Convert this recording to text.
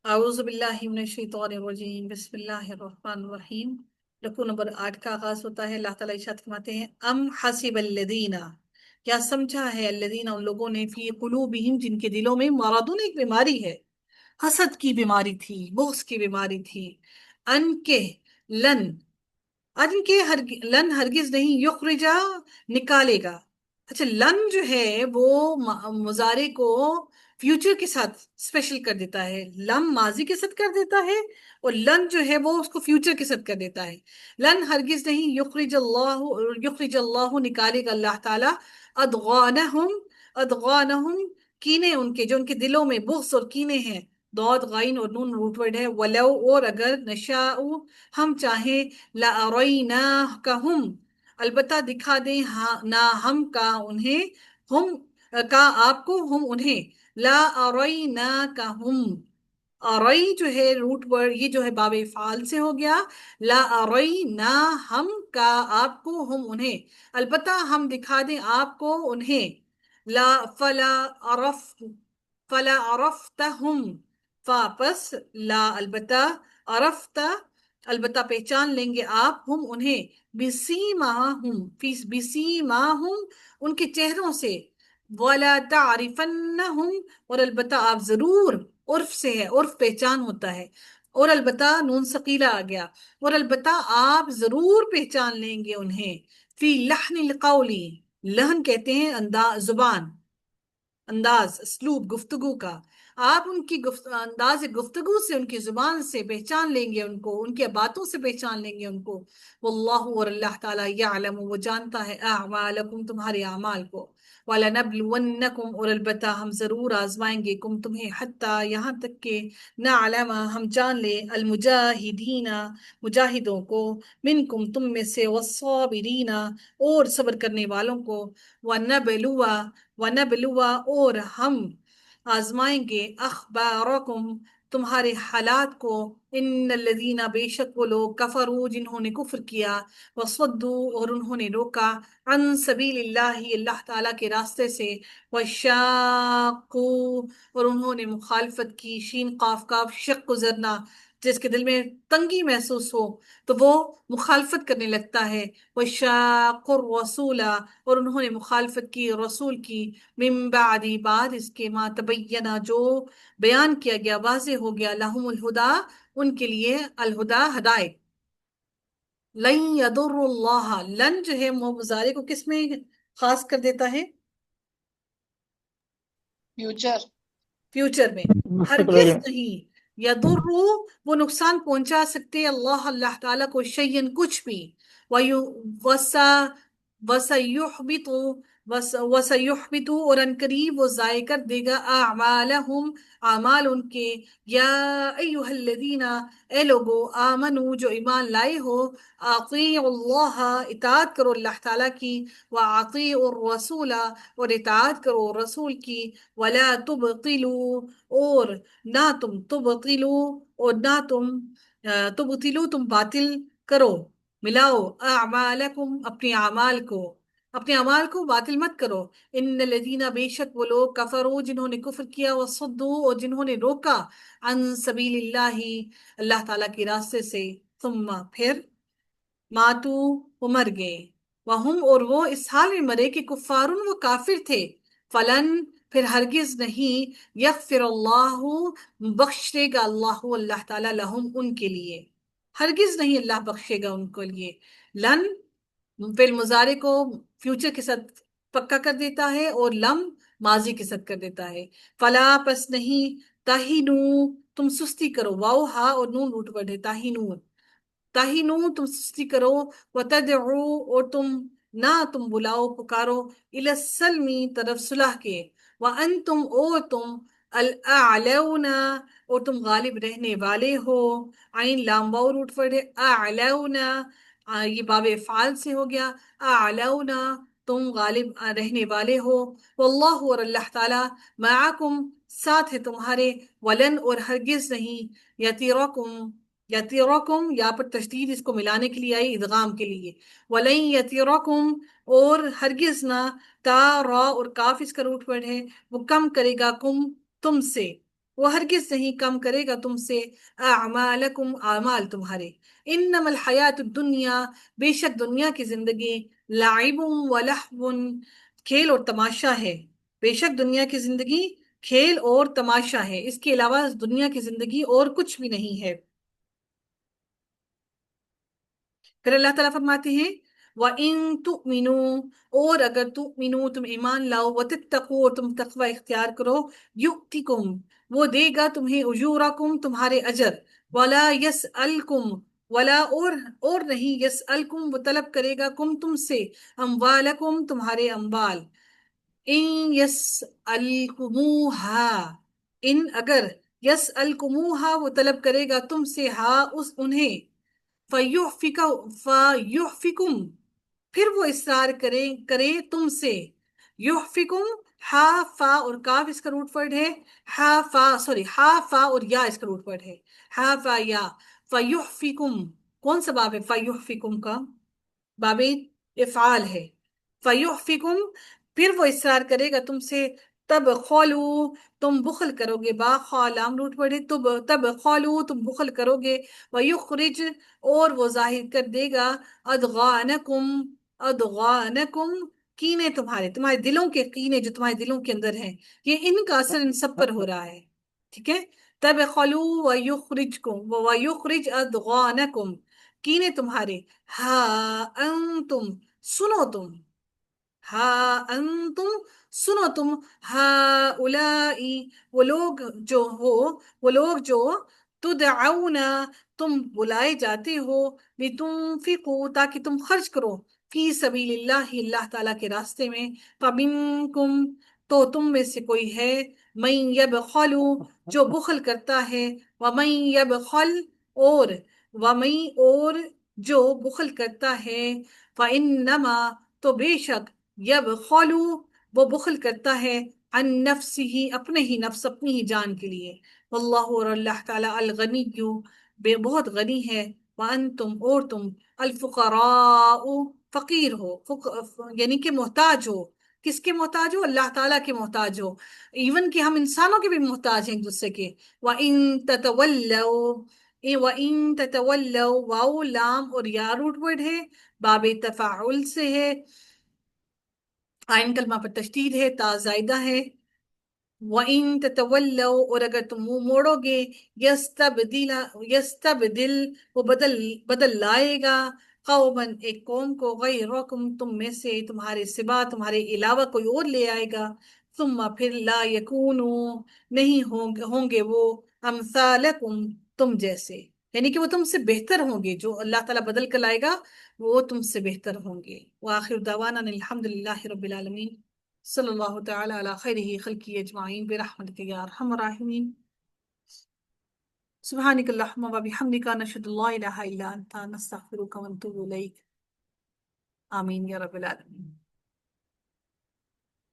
اعوذ باللہ من الشیطان الرجیم، بسم اللہ الرحمن الرحیم۔ رکوع نمبر 8 کا آغاز ہوتا ہے۔ اللہ تعالیٰ ارشاد فرماتے ہیں ام حسب الذین، کیا سمجھا ہے الذین ان لوگوں نے، فی قلوبہم جن کے دلوں میں، مرض ایک بیماری ہے، حسد کی بیماری تھی، بغض کی بیماری تھی، ان کے لن ان کے لن ہرگز نہیں، یخرجا نکالے گا۔ اچھا، لن جو ہے وہ مضارع کو فیوچر کے ساتھ اسپیشل کر دیتا ہے، لم ماضی کے ساتھ کر دیتا ہے، اور لن جو ہے وہ اس کو فیوچر کے ساتھ کر دیتا ہے۔ لن ہرگز نہیں، یخرج اللہ نکالے گا اللہ تعالیٰ، ادغانہم ادغانہم کینے ان کے، جو ان کے دلوں میں بغض اور کینے ہیں، ضاد غین اور نون روٹ ورڈ ہے، ولو اور اگر، نشاء ہم چاہیں، لَأَرَيْنَاكَهُمْ البتہ دکھا دیں نہ ہم کا انہیں، ہم کا آپ کو، ہم انہیں، لَأَرَيْنَاكَهُمْ ارائی جو ہے روٹ ورڈ، یہ جو ہے باب فعال سے ہو گیا، لا ارینا ہم کا آپ کو، ہم انہیں، البتہ ہم دکھا دیں آپ کو انہیں، لا فلا عرفتہم پس لا البتہ، عرفت البتہ پہچان لیں گے آپ، ہم انہیں، بسیماہم ان کے چہروں سے، وَلَا تَعْرِفَنَّهُمْ اور البتہ آپ ضرور، عرف سے ہے، عرف پہچان ہوتا ہے، اور البتہ نون ثقیلہ آ گیا، اور البتہ آپ ضرور پہچان لیں گے انہیں، فی لحن القولی، لہن کہتے ہیں زبان، انداز، اسلوب گفتگو کا، آپ ان کی انداز گفتگو سے، ان کی زبان سے پہچان لیں گے ان کو، ان کی باتوں سے پہچان لیں گے ان کو، واللہ اور اللہ تعالیٰ، یعلم وہ جانتا ہے، اعمالکم تمہارے اعمال کو، وَلَنَبْلُوَنَّكُمْ اور البتہ ہم ضرور آزمائیں گے، کم تمہیں، حتیٰ یہاں تک کہ، نعلم ہم جان لیں، المجاہدین مجاہدوں کو، منکم تم میں سے، والصابرین اور صبر کرنے والوں کو، وَنَبْلُوَ اور ہم آزمائیں گے، اخبارکم تمہارے حالات کو، ان الذین بے شک وہ لوگ، کفروا جنہوں نے کفر کیا، وصدوا اور انہوں نے روکا، عن سبیل اللہ اللہ تعالیٰ کے راستے سے، وشاقوا اور انہوں نے مخالفت کی، شین قاف کاف شق گزرنا، جس کے دل میں تنگی محسوس ہو تو وہ مخالفت کرنے لگتا ہے، وشاقوا الرسول اور انہوں نے مخالفت کی رسول کی، من بعد بعد اس کے، ما تبینہ جو بیان کیا گیا، واضح ہو گیا، لہم الہدا ان کے لیے، الہدا ہدایت، لن یضر اللہ، لن جو ہے مضارع کو کس میں خاص کر دیتا ہے؟ فیوچر فیوچر میں، مستقبل ہرگز میں۔ نہیں، یضر وہ نقصان پہنچا سکتے، اللہ تعالیٰ کو، شیئن کچھ بھی، وَسَيُحْبِطُ وَسَيُحْبِطُ اور ان قریب وہ ضائع کر دے گا، اعمالہم اعمال ان کے، یا ایہا الذین اے لوگو، آمنو جو ایمان لائے ہو، اطیعوا اللہ اطاعت کرو اللہ تعالیٰ کی، وَاطیعوا الرسول اور اطاعت کرو رسول کی، وَلَا تُبْطِلُوا اور نہ تم، تبطلوا اور نہ تم، تبطلوا تم باطل کرو، ملاؤ، اعمالکم اپنے اعمال کو باطل مت کرو، ان الذین بے شک وہ لوگ، کفروا جنہوں نے کفر کیا، وصدوا اور جنہوں نے روکا، عن سبیل اللہ اللہ تعالیٰ کے راستے سے، ثم پھر، ماتو وہ مر گئے، وہم اور وہ اس حال میں مرے کہ، کفارن وہ کافر تھے، فلن پھر ہرگز نہیں، یغفر اللہ بخش دے گا اللہ تعالیٰ، لہم ان کے لیے، ہرگز نہیں اللہ بخشے گا ان کے لیے، لن فعل مضارع کو فیوچر کے ساتھ پکا کر دیتا ہے، اور لم ماضی کے ساتھ کر دیتا ہے، فلا پس نہیں، تہینو تم سستی کرو، واو ہا اور نون روٹ ورڈ ہے، تہینو تم سستی کرو، وتدعو اور تم بلاؤ پکارو، الی السلم طرف صلح کے، وانتم اور تم، الاعلون اور تم غالب رہنے والے ہو، عین لام واو روٹ ورڈ ہے، اعلون یہ باب افعال سے ہو گیا، اعلون تم غالب رہنے والے ہو، واللہ اور اللہ تعالیٰ، معکم ساتھ ہے تمہارے، ولن اور ہرگز نہیں، یتیرکم یا پر تشدید اس کو ملانے کے لیے آئی، ادغام کے لیے، ولن یتیرکم اور ہرگز نہ، تا را اور کاف اس کا روٹ ورڈ ہے، وہ کم کرے گا، کم تم سے، وہ ہرگز نہیں کم کرے گا تم سے اعمالکم اعمال تمہارے. انما الحیات الدنیا، بے شک دنیا کی زندگی، لعب و لہو، کھیل اور تماشا ہے. بے شک دنیا کی زندگی کھیل اور تماشا ہے، اس کے علاوہ دنیا کی زندگی اور کچھ بھی نہیں ہے. پھر اللہ تعالیٰ فرماتے ہیں وَإِن تُؤْمِنُوا، اور اگر تُؤْمِنُوا تم ایمان لاؤ، وَتَتَّقُوا اور تم تقوی اختیار کرو، يُؤْتِكُمْ وہ دے گا تمہیں اجورکم تمہارے اجر، وَلَا يَسْأَلْكُمْ ولا اور نہیں یسألکم وہ طلب کرے گا کم تم سے اموالکم تمہارے اموال. ان یسألکموہا ان اگر یسألکموہا وہ طلب کرے گا تم سے ہا اس انہیں فیحفکم پھر وہ اصرار کرے تم سے. یحفکم، ہا فا اور کاف اس کا روٹ ورڈ ہے، ہا فا اور یا اس کا روٹ ورڈ ہے، ہا فا یا. فیحفکم کون سا باب ہے فیحفکم کا؟ باب افعال ہے. فیحفکم پھر وہ اصرار کرے گا تم سے، تب خولو تم بخل کرو گے، با خالام روٹ پڑے، تب خولو تم بخل کرو گے، ویخرج اور وہ ظاہر کر دے گا ادغانکم ادغانکم کینے تمہارے دلوں کے کینے جو تمہارے دلوں کے اندر ہیں. یہ ان کا اثر ان سب پر ہو رہا ہے، ٹھیک ہے. تب خلو ویخرجکم ویخرج ادغانکم کینے تمہارے. ہاں انتم سنو تم، ہاں انتم سنو تم، ہاں اولائی وہ لوگ جو تدعون تم بلائے جاتے ہو، لتنفقوا تاکہ تم خرچ کرو، فی سبیل اللہ اللہ تعالیٰ کے راستے میں. فمنکم تو تم میں سے کوئی ہے، من یبخل جو بخل کرتا ہے، ومن یبخل اور اور جو بخل کرتا ہے، فإنما تو بے شک یبخل وہ بخل کرتا ہے، عن نفسہ اپنے ہی نفس اپنی ہی جان کے لیے. واللہ اور اللہ تعالیٰ الغنی بے بہت غنی ہے، وانتم اور تم الفقراء فقیر ہو، یعنی کہ محتاج ہو. کس کے محتاج ہو؟ اللہ تعالیٰ کے محتاج ہو. ایون کہ ہم انسانوں کے بھی محتاج ہیں ایک دوسرے کے. وَإِن تَتَوَلَّوْا وَإِن تَتَوَلَّوْا واو لام اور یا روٹ ورڈ ہے، باب تفاعل سے ہے، آئین کلمہ پر تشدید ہے، تا زائدہ ہے. وَإِن تَتَوَلَّوْا اور اگر تم منہ موڑو گے، یستبدل وہ بدل لائے گا، قومن ایک قوم کو، غیرکم تم میں سے، تمہارے سوا تمہارے علاوہ کوئی اور لے آئے گا. ثم پھر لا یکونو نہیں ہوں گے وہ امثالکم تم جیسے، یعنی کہ وہ تم سے بہتر ہوں گے، جو اللہ تعالیٰ بدل کر لائے گا وہ تم سے بہتر ہوں گے. وآخر دعوانا الحمد للہ رب العالمین، صلی اللہ تعالی علی خیرہ خلقہ اجمعین برحمتک یا ارحم الراحمین. سبحانک اللہم و بحمدک نشہد ان لا الہ الا انت نستغفرک ونتوب الیک. آمین یا رب العالمین.